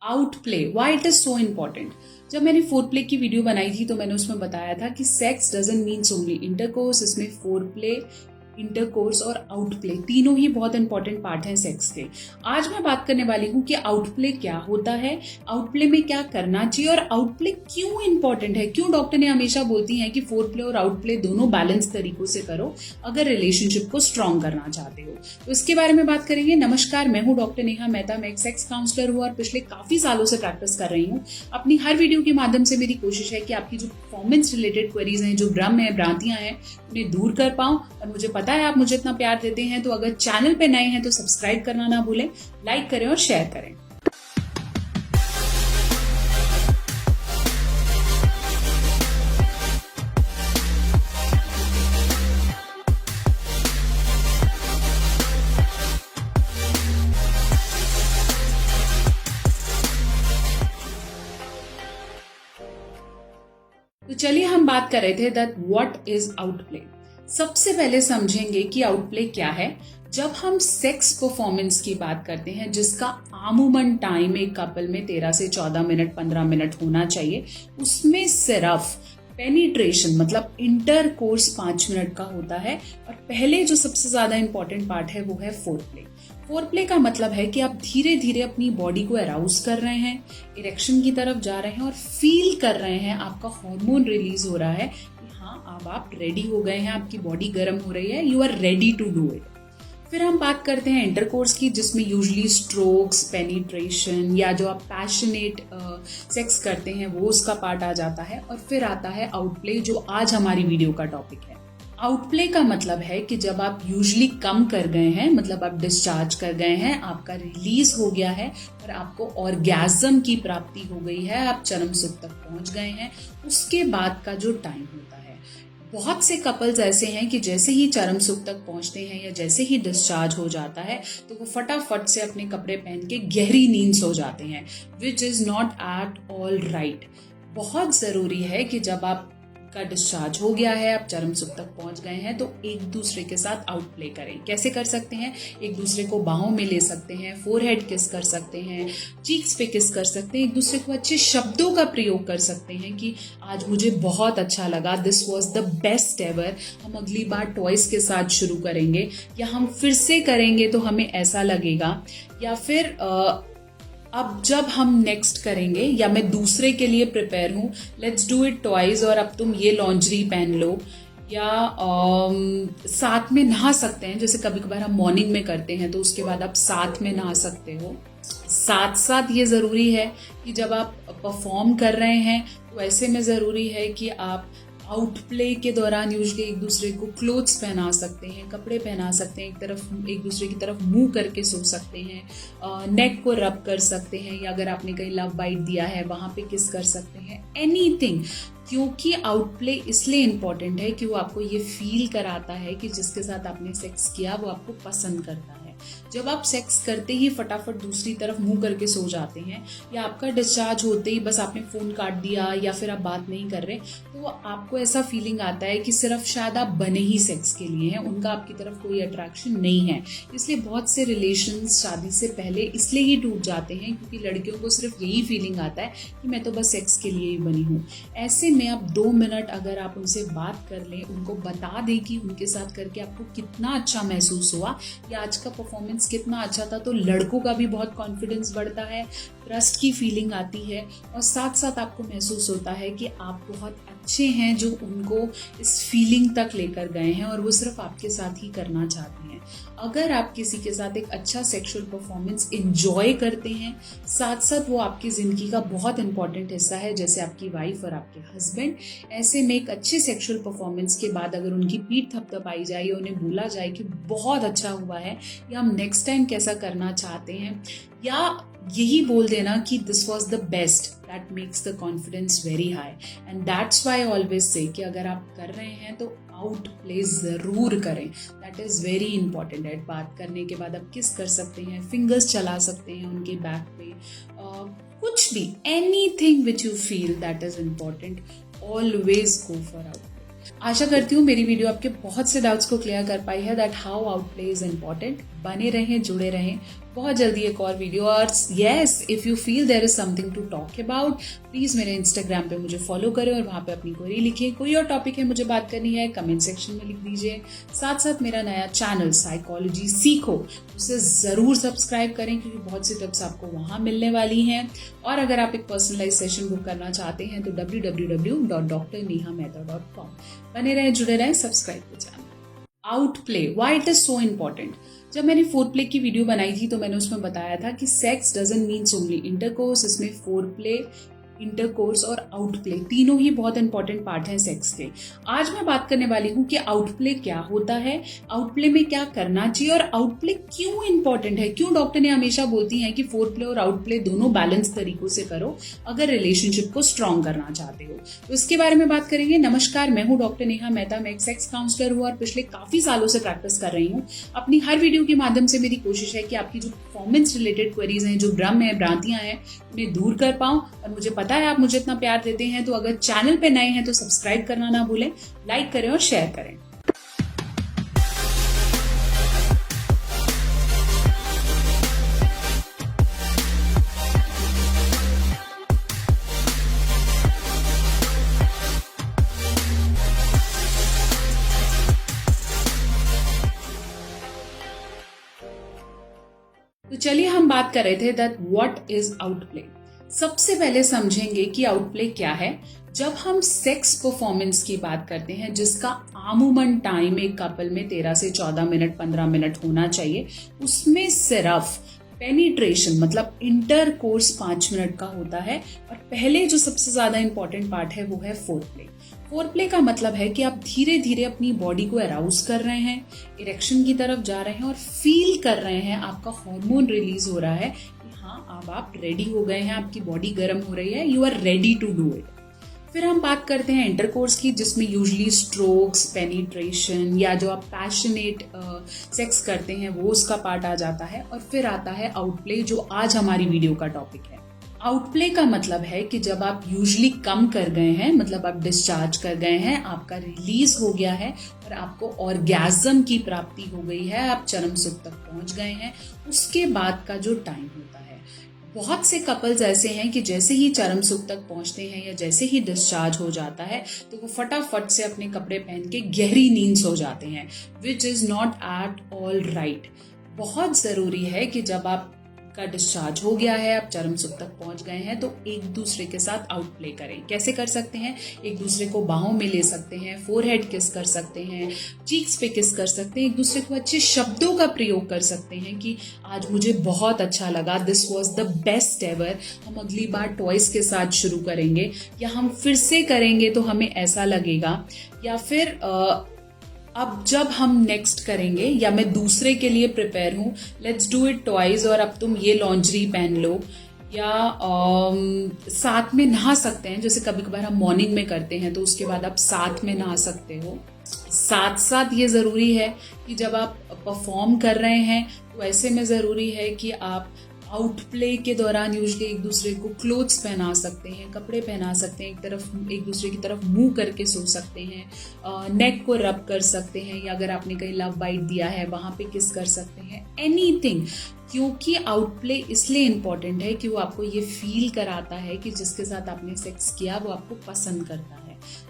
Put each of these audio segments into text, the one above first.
Out play, why it is so important. जब मैंने four play की वीडियो बनाई थी तो मैंने उसमें बताया था कि sex doesn't means only intercourse, इसमें फोर प्ले, इंटरकोर्स और आउट प्ले तीनों ही बहुत इंपॉर्टेंट पार्ट हैं सेक्स के। आज मैं बात करने वाली हूँ कि आउट प्ले क्या होता है, आउट प्ले में क्या करना चाहिए और आउट प्ले क्यों इंपॉर्टेंट है, क्यों डॉक्टर ने हमेशा बोलती हैं कि फोर प्ले और आउट प्ले दोनों बैलेंस तरीकों से करो अगर रिलेशनशिप को स्ट्रॉन्ग करना चाहते हो। तो इसके बारे में बात करेंगे। नमस्कार, मैं हूँ डॉक्टर नेहा मेहता, मैं एक सेक्स काउंसलर हूँ और पिछले काफी सालों से प्रैक्टिस कर रही हूँ। अपनी हर वीडियो के माध्यम से मेरी कोशिश है कि आपकी जो परफॉर्मेंस रिलेटेड क्वेरीज हैं, जो भ्रम है, भ्रांतियां हैं, उन्हें दूर कर पाऊं। और मुझे पता है आप मुझे इतना प्यार देते हैं, तो अगर चैनल पे नए हैं तो सब्सक्राइब करना ना भूलें, लाइक करें और शेयर करें। तो चलिए हम बात कर रहे थे that what is out play. सबसे पहले समझेंगे कि आउट प्ले क्या है। जब हम सेक्स परफॉर्मेंस की बात करते हैं, जिसका आमूमन टाइम एक कपल में 13 से 14 मिनट, 15 मिनट होना चाहिए, उसमें सिर्फ पेनिट्रेशन मतलब इंटर कोर्स 5 मिनट का होता है। और पहले जो सबसे ज्यादा इंपॉर्टेंट पार्ट है वो है फोर प्ले। फोर प्ले का मतलब है कि आप धीरे धीरे अपनी बॉडी को अराउज कर रहे हैं, इरेक्शन की तरफ जा रहे हैं और फील कर रहे हैं, आपका हार्मोन रिलीज हो रहा है कि हाँ अब आप रेडी हो गए हैं, आपकी बॉडी गर्म हो रही है, you are ready to do it. फिर हम बात करते हैं इंटरकोर्स की, जिसमें यूजुअली स्ट्रोक्स, पेनिट्रेशन या जो आप पैशनेट सेक्स करते हैं वो उसका पार्ट आ जाता है। और फिर आता है आउट प्ले, जो आज हमारी वीडियो का टॉपिक है। आउट प्ले का मतलब है कि जब आप यूजुअली कम कर गए हैं, मतलब आप डिस्चार्ज कर गए हैं, आपका रिलीज हो गया है और आपको ऑर्गेज्म की प्राप्ति हो गई है, आप चरम सुख तक पहुंच गए हैं, उसके बाद का जो टाइम होता है। बहुत से कपल्स ऐसे हैं कि जैसे ही चरम सुख तक पहुंचते हैं या जैसे ही डिस्चार्ज हो जाता है तो वो फटाफट से अपने कपड़े पहन के गहरी नींद सो जाते हैं, which is not at all right. बहुत जरूरी है कि जब आप का डिस्चार्ज हो गया है, आप चरम सुख तक पहुंच गए हैं, तो एक दूसरे के साथ आउट प्ले करें। कैसे कर सकते हैं? एक दूसरे को बाहों में ले सकते हैं, फोरहेड किस कर सकते हैं, चीक्स पे किस कर सकते हैं, एक दूसरे को अच्छे शब्दों का प्रयोग कर सकते हैं कि आज मुझे बहुत अच्छा लगा, this was the best ever, हम अगली बार टॉयज के साथ शुरू करेंगे, या हम फिर से करेंगे तो हमें ऐसा लगेगा, या फिर अब जब हम नेक्स्ट करेंगे या मैं दूसरे के लिए प्रिपेयर हूँ, लेट्स डू इट ट्वाइस, और अब तुम ये लॉन्ड्री पहन लो, या साथ में नहा सकते हैं। जैसे कभी कभार हम मॉर्निंग में करते हैं तो उसके बाद आप साथ में नहा सकते हो। साथ साथ ये जरूरी है कि जब आप परफॉर्म कर रहे हैं तो ऐसे में जरूरी है कि आप आउट प्ले के दौरान यूजुअली एक दूसरे को क्लोथ्स पहना सकते हैं, कपड़े पहना सकते हैं, एक दूसरे की तरफ मुंह करके सो सकते हैं, नेक को रब कर सकते हैं, या अगर आपने कहीं लव बाइट दिया है वहां पे किस कर सकते हैं, एनीथिंग। क्योंकि आउट प्ले इसलिए इम्पोर्टेंट है कि वो आपको ये फील कराता है कि जिसके साथ आपने सेक्स किया वो आपको पसंद करता है। जब आप सेक्स करते ही फटाफट दूसरी तरफ मुंह करके सो जाते हैं, या आपका डिस्चार्ज होते ही बस आपने फोन काट दिया या फिर आप बात नहीं कर रहे, तो आपको ऐसा फीलिंग आता है कि सिर्फ शायद आप बने ही सेक्स के लिए हैं, उनका आपकी तरफ कोई अट्रैक्शन नहीं है। इसलिए बहुत से रिलेशंस शादी से पहले इसलिए ही टूट जाते हैं क्योंकि लड़कियों को सिर्फ यही फीलिंग आता है कि मैं तो बस सेक्स के लिए ही बनी हूँ। ऐसे में आप 2 मिनट अगर आप उनसे बात कर लें, उनको बता दें कि उनके साथ करके आपको कितना अच्छा महसूस हुआ या आज का परफॉर्मेंस कितना अच्छा था, तो लड़कों का भी बहुत कॉन्फिडेंस बढ़ता है, ट्रस्ट की फीलिंग आती है और साथ साथ आपको महसूस होता है कि आप बहुत अच्छे हैं जो उनको इस फीलिंग तक लेकर गए हैं और वो सिर्फ आपके साथ ही करना चाहते हैं। अगर आप किसी के साथ एक अच्छा सेक्सुअल परफॉर्मेंस एंजॉय करते हैं, साथ साथ वो आपकी जिंदगी का बहुत इंपॉर्टेंट हिस्सा है, जैसे आपकी वाइफ और आपके हस्बैंड। ऐसे में एक अच्छे सेक्सुअल परफॉर्मेंस के बाद अगर उनकी पीठ थपथपाई जाए या उन्हें बोला जाए कि बहुत अच्छा हुआ है, या हम नेक्स्ट टाइम कैसा करना चाहते हैं, या यही बोल देना कि this was the best, that makes the confidence very high. And that's why always say कि अगर आप कर रहे हैं तो आउट प्ले जरूर करें, दैट इज वेरी इंपॉर्टेंट है। बात करने के बाद आप किस कर सकते हैं, फिंगर्स चला सकते हैं उनके बैक पे, कुछ भी, anything which you feel that is important, always go for out play. आशा करती हूँ मेरी वीडियो आपके बहुत से डाउट्स को क्लियर कर पाई है that how out play is important. बने रहें, जुड़े रहें। बहुत जल्दी एक और वीडियो, और yes, if you feel there is something to talk about, please मेरे इंस्टाग्राम पे मुझे फॉलो करें और वहां पे अपनी क्वेरी लिखें। कोई और टॉपिक है मुझे बात करनी है, कमेंट सेक्शन में लिख दीजिए। साथ साथ मेरा नया चैनल साइकोलॉजी सीखो, उसे जरूर सब्सक्राइब करें क्योंकि बहुत सी टिप्स आपको वहां मिलने वाली हैं। और अगर आप एक पर्सनलाइज सेशन बुक करना चाहते हैं तो www.drnehamehta.com। बने रहें, जुड़े रहें, subscribe the channel. Out play, why it is so important. जब मैंने फोर प्ले की वीडियो बनाई थी तो मैंने उसमें बताया था कि sex doesn't means only intercourse, इसमें फोर प्ले, इंटरकोर्स और आउट प्ले तीनों ही बहुत इंपॉर्टेंट पार्ट हैं सेक्स के। आज मैं बात करने वाली हूँ कि आउट प्ले क्या होता है, आउट प्ले में क्या करना चाहिए और आउट प्ले क्यों इंपॉर्टेंट है। क्यों डॉक्टर ने हमेशा बोलती हैं कि फोर प्ले और आउट प्ले दोनों बैलेंस तरीकों से करो अगर रिलेशनशिप को स्ट्रॉन्ग करना चाहते हो। तो इसके बारे में बात करेंगे। नमस्कार, मैं हूँ डॉक्टर नेहा मेहता। मैं एक सेक्स काउंसलर हूँ और पिछले काफी सालों से प्रैक्टिस कर रही हूँ। अपनी हर वीडियो के माध्यम से मेरी कोशिश है कि आपकी जो परफॉर्मेंस रिलेटेड क्वेरीज हैं, जो भ्रम है, भ्रांतियां हैं, उन्हें दूर कर पाऊं। और मुझे पता है आप मुझे इतना प्यार देते हैं, तो अगर चैनल पे नए हैं तो सब्सक्राइब करना ना भूलें, लाइक करें और शेयर करें। तो चलिए हम बात कर रहे थे that what is out play. सबसे पहले समझेंगे कि आउट प्ले क्या है। जब हम सेक्स परफॉर्मेंस की बात करते हैं जिसका आमूमन टाइम एक कपल में 13 से 14 मिनट, 15 मिनट होना चाहिए, उसमें सिर्फ पेनिट्रेशन मतलब इंटरकोर्स 5 मिनट का होता है। और पहले जो सबसे ज्यादा इंपॉर्टेंट पार्ट है वो है फोरप्ले। फोरप्ले का मतलब है कि आप धीरे धीरे अपनी बॉडी को अराउज कर रहे हैं, इरेक्शन की तरफ जा रहे हैं और फील कर रहे हैं, आपका हार्मोन रिलीज हो रहा है कि हाँ अब आप रेडी हो गए हैं, आपकी बॉडी गर्म हो रही है, you are ready to do it. फिर हम बात करते हैं इंटरकोर्स की, जिसमें यूजली स्ट्रोक्स, पेनिट्रेशन या जो आप पैशनेट सेक्स करते हैं वो उसका पार्ट आ जाता है। और फिर आता है आउटप्ले, जो आज हमारी वीडियो का टॉपिक है। आउटप्ले का मतलब है कि जब आप यूजली कम कर गए हैं, मतलब आप डिस्चार्ज कर गए हैं, आपका रिलीज हो गया है और आपको ऑर्गेज्म की प्राप्ति हो गई है, आप चरम सुख तक पहुंच गए हैं, उसके बाद का जो टाइम होता है। बहुत से कपल्स ऐसे हैं कि जैसे ही चरम सुख तक पहुंचते हैं या जैसे ही डिस्चार्ज हो जाता है तो वो फटाफट से अपने कपड़े पहन के गहरी नींद सो जाते हैं, which is not at all right. बहुत जरूरी है कि जब आप का डिस्चार्ज हो गया है, आप चरम सुख तक पहुंच गए हैं, तो एक दूसरे के साथ आउट प्ले करें। कैसे कर सकते हैं? एक दूसरे को बाहों में ले सकते हैं, फोरहेड किस कर सकते हैं, चीक्स पे किस कर सकते हैं, एक दूसरे को अच्छे शब्दों का प्रयोग कर सकते हैं कि आज मुझे बहुत अच्छा लगा, this was the best ever, हम अगली बार टॉयज के साथ शुरू करेंगे, या हम फिर से करेंगे तो हमें ऐसा लगेगा, या फिर अब जब हम नेक्स्ट करेंगे या मैं दूसरे के लिए प्रिपेयर हूँ, लेट्स डू इट ट्वाइस, और अब तुम ये लॉन्जरी पहन लो, या साथ में नहा सकते हैं। जैसे कभी कभार हम मॉर्निंग में करते हैं तो उसके बाद आप साथ में नहा सकते हो। साथ साथ ये जरूरी है कि जब आप परफॉर्म कर रहे हैं तो ऐसे में जरूरी है कि आप आउट प्ले के दौरान यूजली एक दूसरे को क्लोथ्स पहना सकते हैं, कपड़े पहना सकते हैं, एक दूसरे की तरफ मुंह करके सो सकते हैं, नेक को रब कर सकते हैं, या अगर आपने कहीं लव बाइट दिया है वहां पे किस कर सकते हैं, एनीथिंग। क्योंकि आउट प्ले इसलिए इम्पोर्टेंट है कि वो आपको ये फील कराता है कि जिसके साथ आपने सेक्स किया वो आपको पसंद करता है।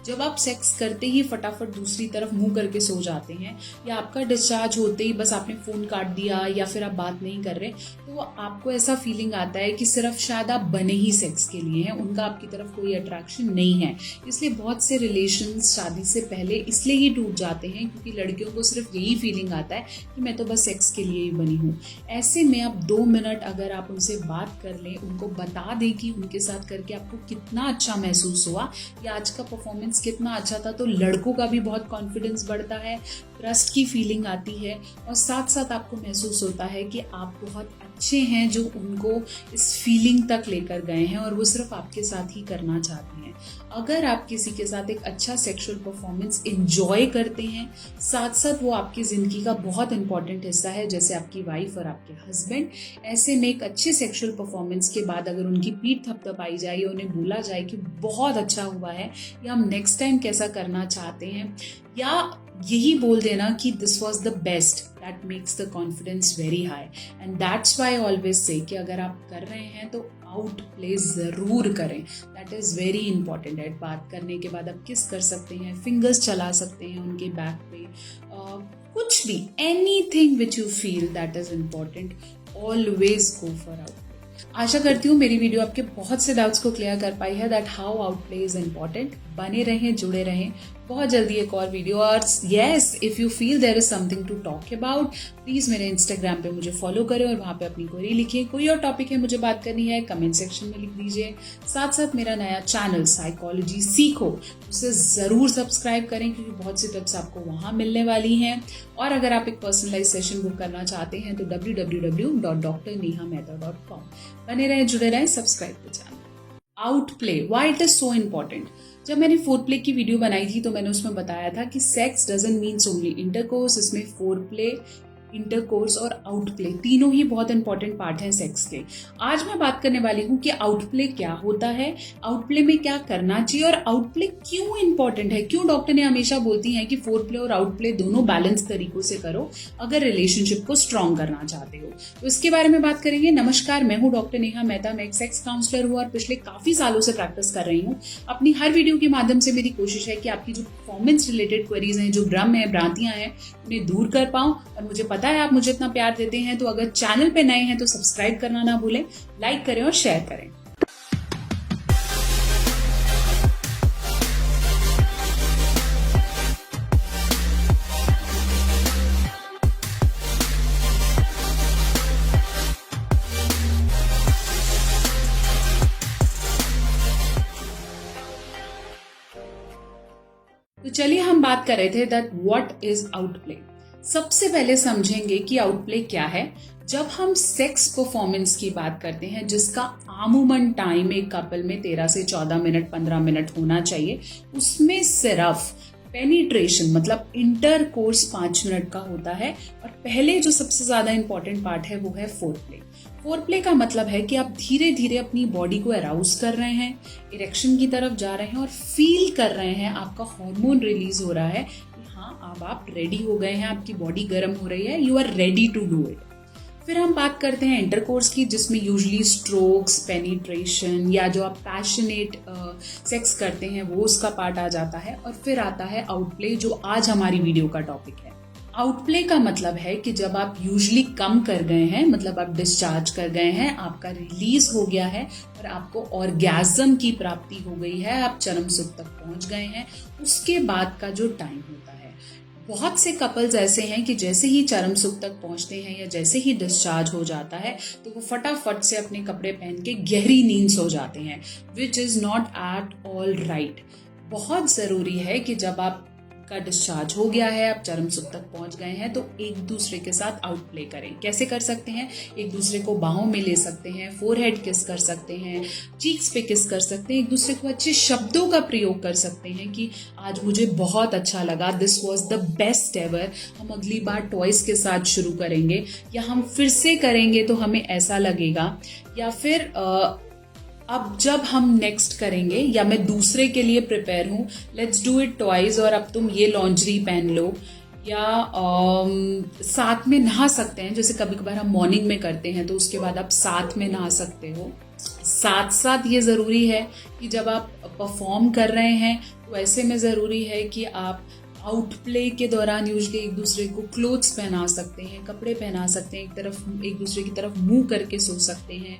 जब आप सेक्स करते ही फटाफट दूसरी तरफ मुंह करके सो जाते हैं, या आपका डिस्चार्ज होते ही बस आपने फोन काट दिया या फिर आप बात नहीं कर रहे, तो आपको ऐसा फीलिंग आता है कि सिर्फ शायद आप बने ही सेक्स के लिए हैं, उनका आपकी तरफ कोई अट्रैक्शन नहीं है। इसलिए बहुत से रिलेशंस शादी से पहले इसलिए ही टूट जाते हैं क्योंकि लड़कियों को सिर्फ यही फीलिंग आता है कि मैं तो बस सेक्स के लिए ही बनी हूँ। ऐसे में आप 2 मिनट अगर आप उनसे बात कर लें, उनको बता दें कि उनके साथ करके आपको कितना अच्छा महसूस हुआ या आज का परफॉर्मेंस कितना अच्छा था, तो लड़कों का भी बहुत कॉन्फिडेंस बढ़ता है, ट्रस्ट की फीलिंग आती है और साथ साथ आपको महसूस होता है कि आप बहुत अच्छे हैं जो उनको इस फीलिंग तक लेकर गए हैं और वो सिर्फ आपके साथ ही करना चाहते हैं। अगर आप किसी के साथ एक अच्छा सेक्सुअल परफॉर्मेंस एंजॉय करते हैं, साथ साथ वो आपकी जिंदगी का बहुत इंपॉर्टेंट हिस्सा है, जैसे आपकी वाइफ और आपके हस्बैंड, ऐसे में एक अच्छे सेक्सुअल परफॉर्मेंस के बाद अगर उनकी पीठ थपथपाई जाए या उन्हें बोला जाए कि बहुत अच्छा हुआ है या हम नेक्स्ट टाइम कैसा करना चाहते हैं, या यही बोल देना कि this was the best, that makes the confidence very high. And that's why always say कि अगर आप कर रहे हैं तो आउट प्ले ज़रूर करें, दैट इज़ वेरी इंपॉर्टेंट है। बात करने के बाद आप किस कर सकते हैं, फिंगर्स चला सकते हैं उनके बैक पे, कुछ भी, anything which you feel that is important, always go for out. आशा करती हूँ मेरी वीडियो आपके बहुत से डाउट्स को क्लियर कर पाई है, that how out play is important. बने रहें, जुड़े रहें, बहुत जल्दी एक और वीडियो। और yes, if you feel there is something to talk about, please मेरे इंस्टाग्राम पे मुझे फॉलो करें और वहाँ पे अपनी क्वेरी लिखिए। कोई और टॉपिक है मुझे बात करनी है, कमेंट सेक्शन में लिख दीजिए। साथ साथ मेरा नया चैनल साइकोलॉजी सीखो, उसे ज़रूर सब्सक्राइब करें क्योंकि बहुत सी टिप्स आपको वहाँ मिलने वाली हैं। और अगर आप एक पर्सनलाइज सेशन बुक करना चाहते हैं तो www.drnehamehta.com। बने रहें, जुड़े रहें, subscribe the channel. Out play, why it is so important. जब मैंने फोर प्ले की वीडियो बनाई थी तो मैंने उसमें बताया था कि sex doesn't means only intercourse, इसमें फोर प्ले, इंटरकोर्स और आउट प्ले तीनों ही बहुत इंपॉर्टेंट पार्ट हैं सेक्स के। आज मैं बात करने वाली हूँ कि आउट प्ले क्या होता है, आउट प्ले में क्या करना चाहिए और आउट प्ले क्यों इंपॉर्टेंट है, क्यों डॉक्टर ने हमेशा बोलती हैं कि फोर प्ले और आउट प्ले दोनों बैलेंस तरीकों से करो अगर रिलेशनशिप को स्ट्रॉन्ग करना चाहते हो। तो इसके बारे में बात करेंगे। नमस्कार, मैं हूँ डॉक्टर नेहा मेहता। मैं एक सेक्स काउंसलर हूँ और पिछले काफी सालों से प्रैक्टिस कर रही हूँ। अपनी हर वीडियो के माध्यम से मेरी कोशिश है कि आपकी जो परफॉर्मेंस रिलेटेड क्वेरीज हैं, जो भ्रम है, भ्रांतियां हैं, उन्हें दूर कर पाऊं। और मुझे पता है आप मुझे इतना प्यार देते हैं, तो अगर चैनल पे नए हैं तो सब्सक्राइब करना ना भूलें, लाइक करें और शेयर करें। तो चलिए हम बात कर रहे थे that what is out play. सबसे पहले समझेंगे कि आउट प्ले क्या है। जब हम सेक्स परफॉर्मेंस की बात करते हैं जिसका आमूमन टाइम एक कपल में 13 से 14 मिनट, 15 मिनट होना चाहिए, उसमें सिर्फ पेनिट्रेशन मतलब इंटरकोर्स 5 मिनट का होता है। और पहले जो सबसे ज्यादा इंपॉर्टेंट पार्ट है वो है फोरप्ले। फोरप्ले का मतलब है कि आप धीरे धीरे अपनी बॉडी को अराउज कर रहे हैं, इरेक्शन की तरफ जा रहे हैं और फील कर रहे हैं, आपका हार्मोन रिलीज हो रहा है कि हाँ अब आप रेडी हो गए हैं, आपकी बॉडी गर्म हो रही है, you are ready to do it. फिर हम बात करते हैं इंटरकोर्स की, जिसमें यूजली स्ट्रोक्स, पेनिट्रेशन या जो आप पैशनेट सेक्स करते हैं वो उसका पार्ट आ जाता है। और फिर आता है आउटप्ले, जो आज हमारी वीडियो का टॉपिक है। आउटप्ले का मतलब है कि जब आप यूजली कम कर गए हैं, मतलब आप डिस्चार्ज कर गए हैं, आपका रिलीज हो गया है और आपको ऑर्गेज्म की प्राप्ति हो गई है, आप चरम सुख तक पहुंच गए हैं, उसके बाद का जो टाइम होता है। बहुत से कपल्स ऐसे हैं कि जैसे ही चरम सुख तक पहुंचते हैं या जैसे ही डिस्चार्ज हो जाता है तो वो फटाफट से अपने कपड़े पहन के गहरी नींद सो जाते हैं, which is not at all right. बहुत जरूरी है कि जब आप का डिस्चार्ज हो गया है, आप चरम सुख तक पहुंच गए हैं, तो एक दूसरे के साथ आउट प्ले करें। कैसे कर सकते हैं? एक दूसरे को बाहों में ले सकते हैं, फोरहेड किस कर सकते हैं, चीक्स पे किस कर सकते हैं, एक दूसरे को अच्छे शब्दों का प्रयोग कर सकते हैं कि आज मुझे बहुत अच्छा लगा, this was the best ever. हम अगली बार टॉयज के साथ शुरू करेंगे या हम फिर से करेंगे तो हमें ऐसा लगेगा। या फिर अब जब हम नेक्स्ट करेंगे या मैं दूसरे के लिए प्रिपेयर हूँ, लेट्स डू इट ट्वाइस, और अब तुम ये लॉन्जरी पहन लो। या साथ में नहा सकते हैं, जैसे कभी कभार हम मॉर्निंग में करते हैं तो उसके बाद आप साथ में नहा सकते हो। साथ साथ ये ज़रूरी है कि जब आप परफॉर्म कर रहे हैं तो ऐसे में ज़रूरी है कि आप आउट प्ले के दौरान यूजली एक दूसरे को क्लोथ्स पहना सकते हैं, कपड़े पहना सकते हैं, एक दूसरे की तरफ मुंह करके सो सकते हैं,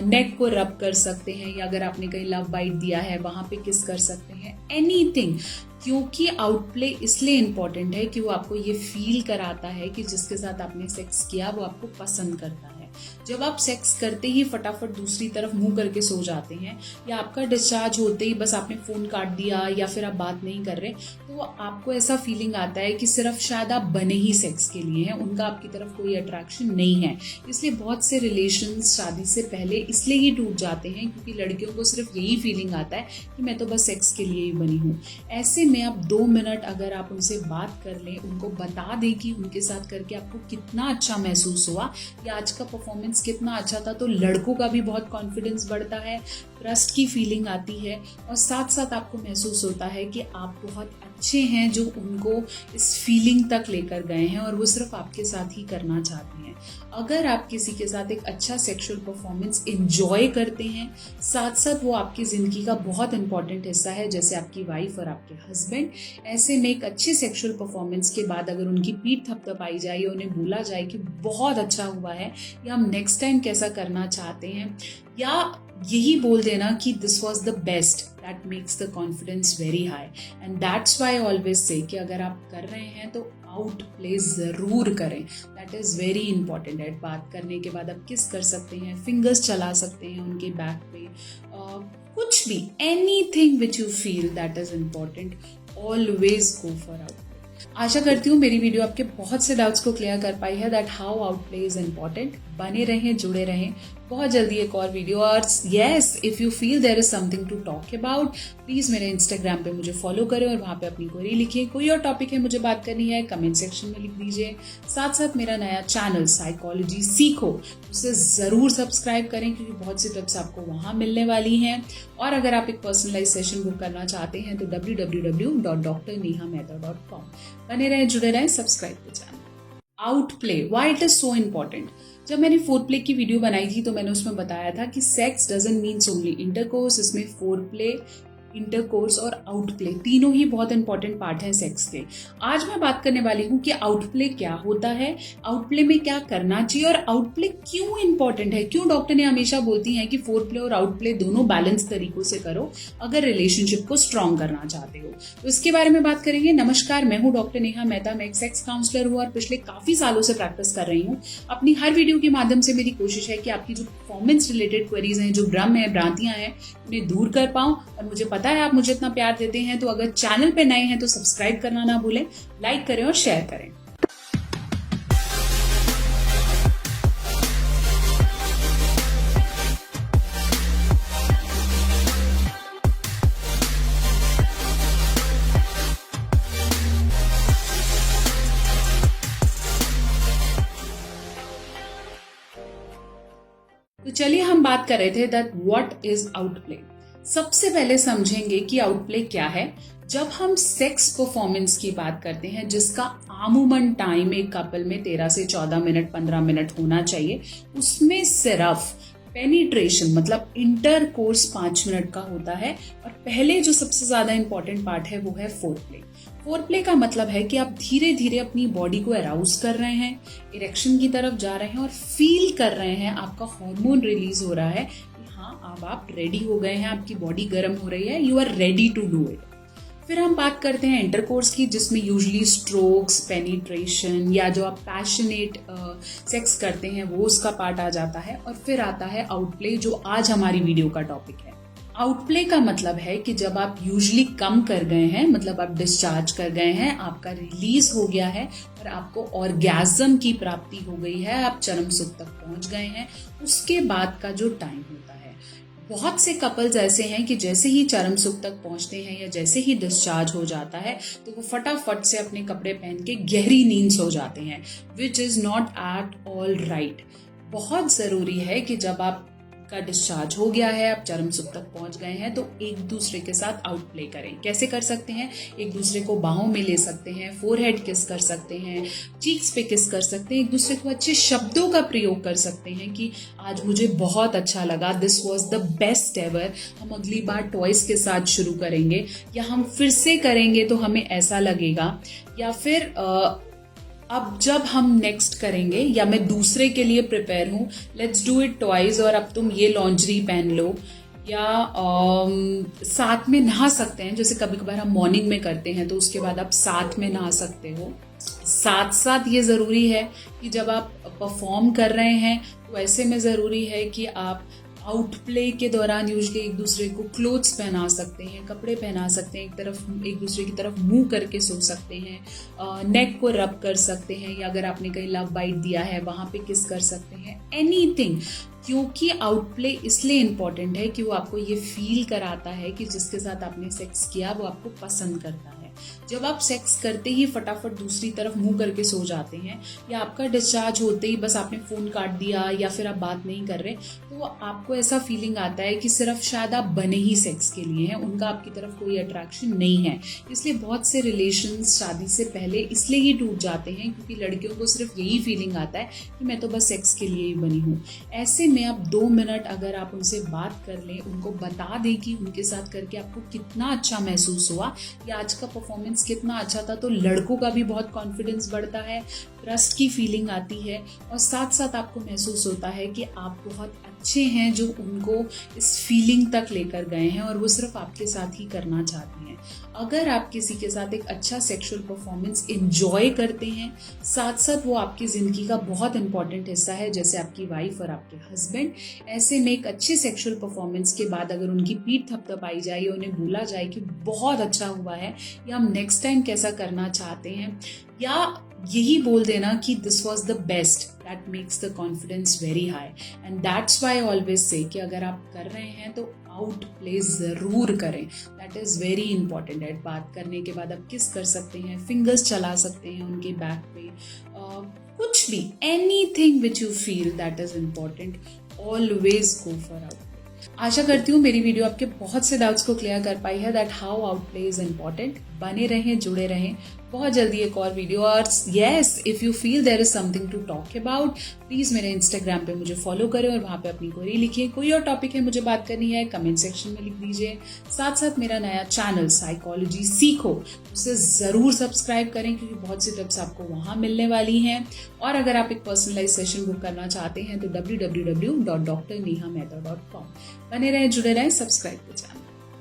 नेक को रब कर सकते हैं, या अगर आपने कहीं लव बाइट दिया है वहाँ पे किस कर सकते हैं, एनीथिंग। क्योंकि आउट प्ले इसलिए इम्पॉर्टेंट है कि वो आपको ये फील कराता है कि जिसके साथ आपने सेक्स किया वो आपको पसंद करता है। जब आप सेक्स करते ही फटाफट दूसरी तरफ मुंह करके सो जाते हैं या आपका डिस्चार्ज होते ही बस आपने फोन काट दिया या फिर आप बात नहीं कर रहे, तो आपको ऐसा फीलिंग आता है कि सिर्फ शायद आप बने ही सेक्स के लिए हैं, उनका आपकी तरफ कोई अट्रैक्शन नहीं है। इसलिए बहुत से रिलेशंस शादी से पहले इसलिए ही टूट जाते हैं क्योंकि लड़कियों को सिर्फ यही फीलिंग आता है कि मैं तो बस सेक्स के लिए ही बनी हूँ। ऐसे में आप 2 मिनट अगर आप उनसे बात कर लें, उनको बता दें कि उनके साथ करके आपको कितना अच्छा महसूस हुआ या आज का परफॉर्मेंस कितना अच्छा था, तो लड़कों का भी बहुत कॉन्फिडेंस बढ़ता है, ट्रस्ट की फीलिंग आती है और साथ साथ आपको महसूस होता है कि आप बहुत अच्छे हैं जो उनको इस फीलिंग तक लेकर गए हैं और वो सिर्फ आपके साथ ही करना चाहते हैं। अगर आप किसी के साथ एक अच्छा सेक्सुअल परफॉर्मेंस एंजॉय करते हैं, साथ साथ वो आपकी ज़िंदगी का बहुत इंपॉर्टेंट हिस्सा है, जैसे आपकी वाइफ और आपके हस्बैंड, ऐसे में एक अच्छे सेक्सुअल परफॉर्मेंस के बाद अगर उनकी पीठ थपथपाई जाए या उन्हें बोला जाए कि बहुत अच्छा हुआ है या हम नेक्स्ट टाइम कैसा करना चाहते हैं, या यही बोल देना कि this was the best, that makes the confidence very high. And that's why always say कि अगर आप कर रहे हैं तो आउट प्ले ज़रूर करें। दैट इज़ वेरी इंपॉर्टेंट है। बात करने के बाद आप किस कर सकते हैं, फिंगर्स चला सकते हैं उनके बैक पे, कुछ भी, anything which you feel that is important, always go for out. आशा करती हूँ मेरी वीडियो आपके बहुत से डाउट्स को क्लियर कर पाई है that how out play is important. बने रहें, जुड़े रहें, बहुत जल्दी एक और वीडियो। और yes, if you feel there is something to talk about, please मेरे इंस्टाग्राम पे मुझे फॉलो करें और वहाँ पे अपनी क्वेरी लिखिए। कोई और टॉपिक है मुझे बात करनी है, कमेंट सेक्शन में लिख दीजिए। साथ साथ मेरा नया चैनल साइकोलॉजी सीखो, उसे ज़रूर सब्सक्राइब करें क्योंकि बहुत सी टिप्स आपको वहाँ मिलने वाली हैं। और अगर आप एक पर्सनलाइज सेशन बुक करना चाहते हैं तो www.drnehamehta.com। बने रहें, जुड़े रहें, subscribe the channel. Out play, why it is so important. जब मैंने फोर प्ले की वीडियो बनाई थी तो मैंने उसमें बताया था कि sex doesn't means only intercourse, इसमें फोर प्ले, इंटरकोर्स और आउट प्ले तीनों ही बहुत इंपॉर्टेंट पार्ट हैं सेक्स के। आज मैं बात करने वाली हूँ कि आउट प्ले क्या होता है, आउट प्ले में क्या करना चाहिए और आउट प्ले क्यों इंपॉर्टेंट है। क्यों डॉक्टर ने हमेशा बोलती हैं कि फोर प्ले और आउट प्ले दोनों बैलेंस तरीकों से करो अगर रिलेशनशिप को स्ट्रॉन्ग करना चाहते हो। तो इसके बारे में बात करेंगे। नमस्कार, मैं हूँ डॉक्टर नेहा मेहता। मैं एक सेक्स काउंसलर हूँ और पिछले काफी सालों से प्रैक्टिस कर रही हूँ। अपनी हर वीडियो के माध्यम से मेरी कोशिश है कि आपकी जो परफॉर्मेंस रिलेटेड क्वेरीज हैं, जो भ्रम है, भ्रांतियां हैं, उन्हें दूर कर पाऊं। और मुझे पता है आप मुझे इतना प्यार देते हैं, तो अगर चैनल पे नए हैं तो सब्सक्राइब करना ना भूलें, लाइक करें और शेयर करें। तो चलिए हम बात कर रहे थे that what is out play. सबसे पहले समझेंगे कि आउट प्ले क्या है। जब हम सेक्स परफॉर्मेंस की बात करते हैं जिसका आमूमन टाइम एक कपल में 13 से 14 मिनट 15 मिनट होना चाहिए, उसमें सिर्फ पेनिट्रेशन मतलब इंटरकोर्स 5 मिनट का होता है। और पहले जो सबसे ज्यादा इंपॉर्टेंट पार्ट है वो है फोर प्ले। फोर प्ले का मतलब है कि आप धीरे धीरे अपनी बॉडी को अराउज कर रहे हैं, इरेक्शन की तरफ जा रहे हैं और फील कर रहे हैं, आपका हार्मोन रिलीज हो रहा है कि हाँ अब आप रेडी हो गए हैं, आपकी बॉडी गर्म हो रही है, you are ready to do it. फिर हम बात करते हैं इंटरकोर्स की, जिसमें यूजुअली स्ट्रोक्स, पेनिट्रेशन या जो आप पैशनेट सेक्स करते हैं वो उसका पार्ट आ जाता है। और फिर आता है आउट प्ले, जो आज हमारी वीडियो का टॉपिक है। आउट प्ले का मतलब है कि जब आप यूजुअली कम कर गए हैं, मतलब आप डिस्चार्ज कर गए हैं, आपका रिलीज हो गया है और आपको ऑर्गेज्म की प्राप्ति हो गई है, आप चरम सुख तक पहुंच गए हैं, उसके बाद का जो टाइम होता है। बहुत से कपल्स ऐसे हैं कि जैसे ही चरम सुख तक पहुंचते हैं या जैसे ही डिस्चार्ज हो जाता है तो वो फटाफट से अपने कपड़े पहन के गहरी नींद सो जाते हैं, which is not at all right. बहुत जरूरी है कि जब आप का डिस्चार्ज हो गया है, आप चरम सुख तक पहुंच गए हैं, तो एक दूसरे के साथ आउट प्ले करें। कैसे कर सकते हैं? एक दूसरे को बाहों में ले सकते हैं, फोरहेड किस कर सकते हैं, चीक्स पे किस कर सकते हैं, एक दूसरे को अच्छे शब्दों का प्रयोग कर सकते हैं कि आज मुझे बहुत अच्छा लगा, this was the best ever. हम अगली बार टॉयज के साथ शुरू करेंगे या हम फिर से करेंगे तो हमें ऐसा लगेगा, या फिर अब जब हम नेक्स्ट करेंगे या मैं दूसरे के लिए प्रिपेयर हूँ, लेट्स डू इट ट्वाइस, और अब तुम ये लॉन्जरी पहन लो, या साथ में नहा सकते हैं। जैसे कभी कभार हम मॉर्निंग में करते हैं तो उसके बाद आप साथ में नहा सकते हो। साथ साथ ये ज़रूरी है कि जब आप परफॉर्म कर रहे हैं तो ऐसे में ज़रूरी है कि आप आउट प्ले के दौरान यूजुअली एक दूसरे को क्लोथ्स पहना सकते हैं, कपड़े पहना सकते हैं, एक दूसरे की तरफ मुंह करके सो सकते हैं, नेक को रब कर सकते हैं, या अगर आपने कहीं लव बाइट दिया है वहाँ पे किस कर सकते हैं, एनीथिंग। क्योंकि आउट प्ले इसलिए इम्पॉर्टेंट है कि वो आपको ये फील कराता है कि जिसके साथ आपने सेक्स किया वो आपको पसंद करता है। जब आप सेक्स करते ही फटाफट दूसरी तरफ मुंह करके सो जाते हैं या आपका डिस्चार्ज होते ही बस आपने फ़ोन काट दिया या फिर आप बात नहीं कर रहे, तो आपको ऐसा फीलिंग आता है कि सिर्फ शायद आप बने ही सेक्स के लिए हैं, उनका आपकी तरफ कोई अट्रैक्शन नहीं है। इसलिए बहुत से रिलेशंस शादी से पहले इसलिए ही टूट जाते हैं क्योंकि लड़कियों को सिर्फ यही फीलिंग आता है कि मैं तो बस सेक्स के लिए ही बनी हूँ। ऐसे में आप 2 मिनट अगर आप उनसे बात कर लें, उनको बता दें कि उनके साथ करके आपको कितना अच्छा महसूस हुआ या आज का परफॉर्मेंस कितना अच्छा था, तो लड़कों का भी बहुत कॉन्फिडेंस बढ़ता है, ट्रस्ट की फीलिंग आती है और साथ साथ आपको महसूस होता है कि आप बहुत अच्छे हैं जो उनको इस फीलिंग तक लेकर गए हैं और वो सिर्फ आपके साथ ही करना चाहते हैं। अगर आप किसी के साथ एक अच्छा सेक्सुअल परफॉर्मेंस एंजॉय करते हैं, साथ साथ वो आपकी ज़िंदगी का बहुत इंपॉर्टेंट हिस्सा है, जैसे आपकी वाइफ और आपके हस्बैंड। ऐसे में एक अच्छे सेक्सुअल परफॉर्मेंस के बाद अगर उनकी पीठ थपथपाई जाए या उन्हें बोला जाए कि बहुत अच्छा हुआ है या हम नेक्स्ट टाइम कैसा करना चाहते हैं, या यही बोल देना कि this was the best, that makes the confidence very high. And that's why always say कि अगर आप कर रहे हैं तो आउट प्ले ज़रूर करें, दैट इज़ वेरी इंपॉर्टेंट है। बात करने के बाद आप किस कर सकते हैं, फिंगर्स चला सकते हैं उनके बैक पे, कुछ भी, anything which you feel that is important, always go for out. आशा करती हूँ मेरी वीडियो आपके बहुत से डाउट्स को क्लियर कर पाई है, that how out play is important. बने रहें, जुड़े रहें, बहुत जल्दी एक और वीडियो। और yes, if you feel there is something to talk about, please मेरे इंस्टाग्राम पे मुझे फॉलो करें और वहाँ पे अपनी क्वेरी लिखिए। कोई और टॉपिक है मुझे बात करनी है, कमेंट सेक्शन में लिख दीजिए। साथ साथ मेरा नया चैनल साइकोलॉजी सीखो, उसे ज़रूर सब्सक्राइब करें क्योंकि बहुत सी टिप्स आपको वहाँ मिलने वाली हैं। और अगर आप एक पर्सनलाइज सेशन बुक करना चाहते हैं तो www.drnehamehta.com। बने रहें, जुड़े रहें, सब्सक्राइब कीजिए।